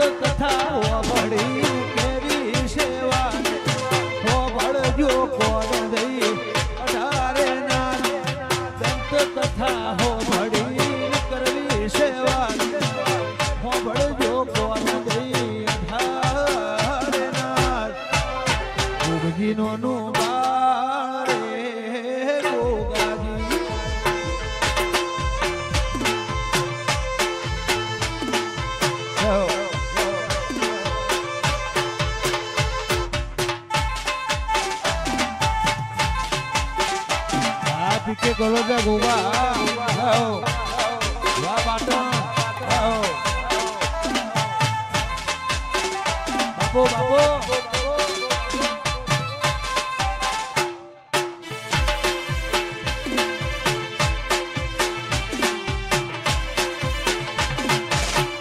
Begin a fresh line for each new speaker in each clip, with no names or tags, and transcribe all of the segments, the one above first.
કથા હોભળી કેવી સેવા હોભળજો કોણ દઈ 18 ના દંત કથા હોભળી કરવી સેવા હોભળજો કોણ દઈ 18 ના ગુગજીનો નું પીકે ગલો બે ગોવા વાહ બાટો બાપો બાપો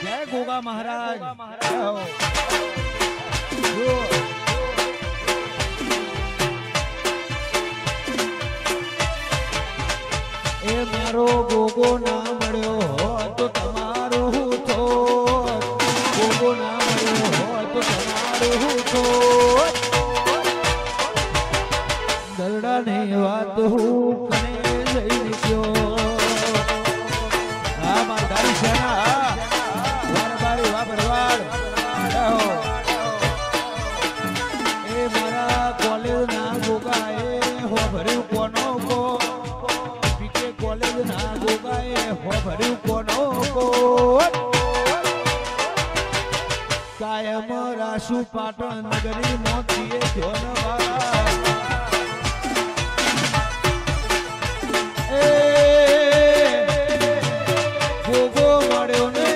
જય ગોગા મહારાજ એ મારો ગોગો ના મળ્યો હોત તો તમારું હું થોત ગોગો ના મળ્યો હોત તો તમારું હું થોત દરડાની વાત હું કને લઈને ગયો આ મારી સેના વારબારી વાપરવાડ એ મારા કોલેજ ના ગોગાએ હો ભર્યું કોનો કો કોલેજ ના ગોગાએ હોભર્યું કોનો કોટ કાયમ રાસુ પાટણ નગરી મોતીએ જોનવા એ ગોગો મળ્યો ને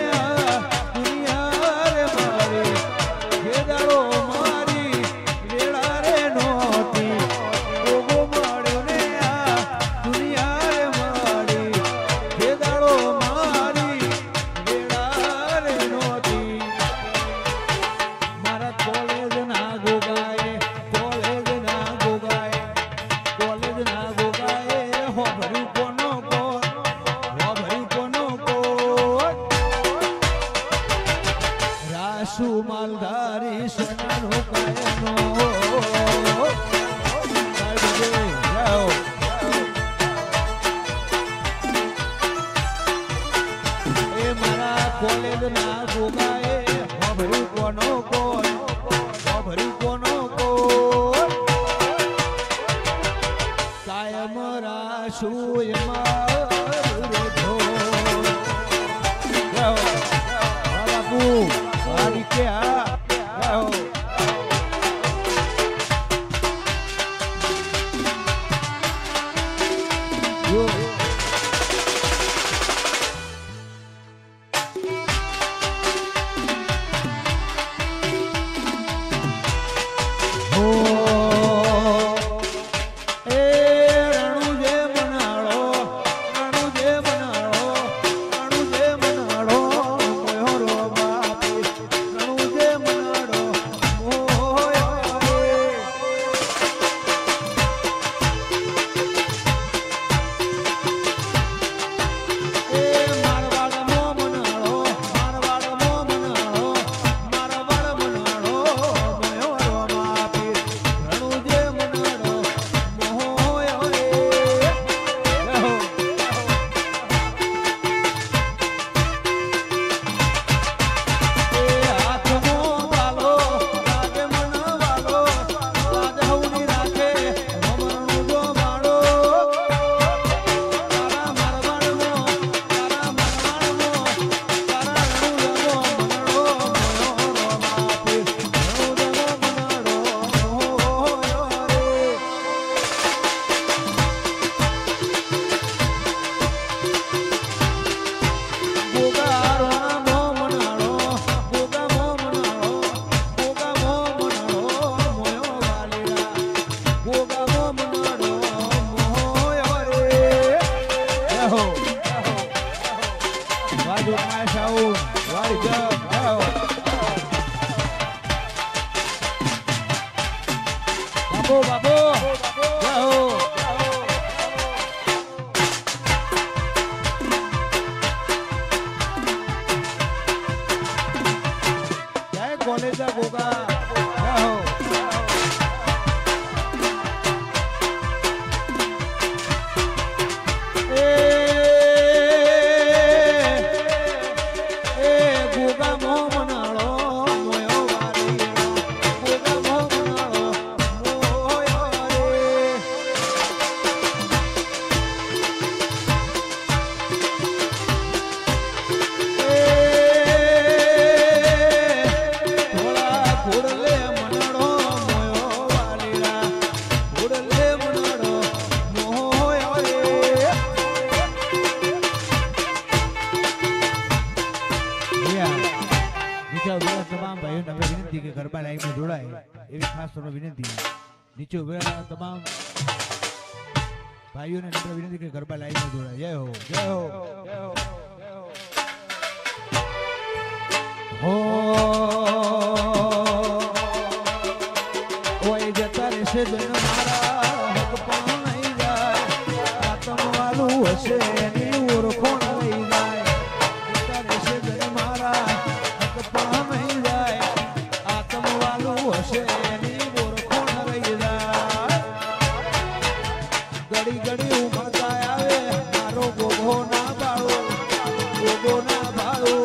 દુનિયા રે મારી ભેદારો મારી વેળા રે નોતી ગોગો મળ્યો ને દુનિયા માલધારી સેનાનો કાયનો એ મારા કોલેજ ના ગોગાએ હોભર્યું કોનો કોણ હોભર્યું કોનો કોણ કાયમ રાસુ એમાં રોધો બાપુ que કોલેજ ગોગા આહો તમામ ભાઈઓને અમે વિનંતી કે ગરબા લાઈનમાં જોડાય એવી ખાસ વિનંતી નીચે ઉભેલા તમામ ભાઈઓને નમ્ર વિનંતી કે ગરબા લાઈનમાં જોડાય જય હો જય હો હો ઓય જતા રહેશે જણ મારા હક પણ નહીં જાય આત્મ વાલું હશે એની ઓળખોણ લઈ જાય જતા રહેશે જણ મારા હક પણ નહીં જાય આત્મ વાલું હશે એની ઓળખોણ લઈ જાય ઘડી ઘડી ઉમળતા આવે મારો ગોગો ના બાળો ગોગો ના બાળો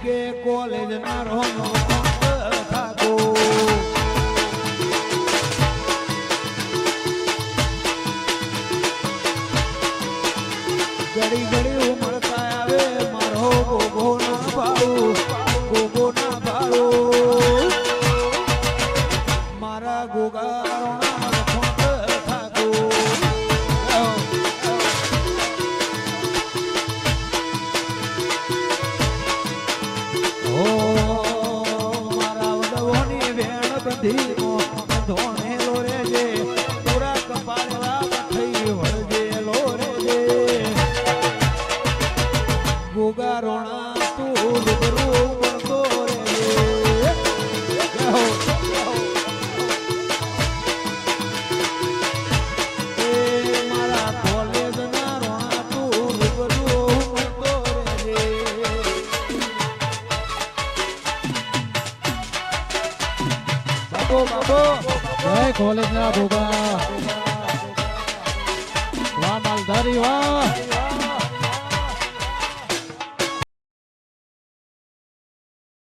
કે કોલેજ ના રોનો થાકો ઘડી ઘડી ઉમળતા આવે મારો ગોગો ના બાળો ગોગો ના બાળો મારા ગોગા ધોણેલો રેજે પૂરા કપાળવા થઈ વળજેલો રેજે ગોગા રોણા તું રૂબરૂ પડતો રેજે મારા કોલેજ ના રોણા તું રૂબરૂ પડતો રેજે બાબો જય કોલેજ ના ગોગા વાહ માલધારી વાહ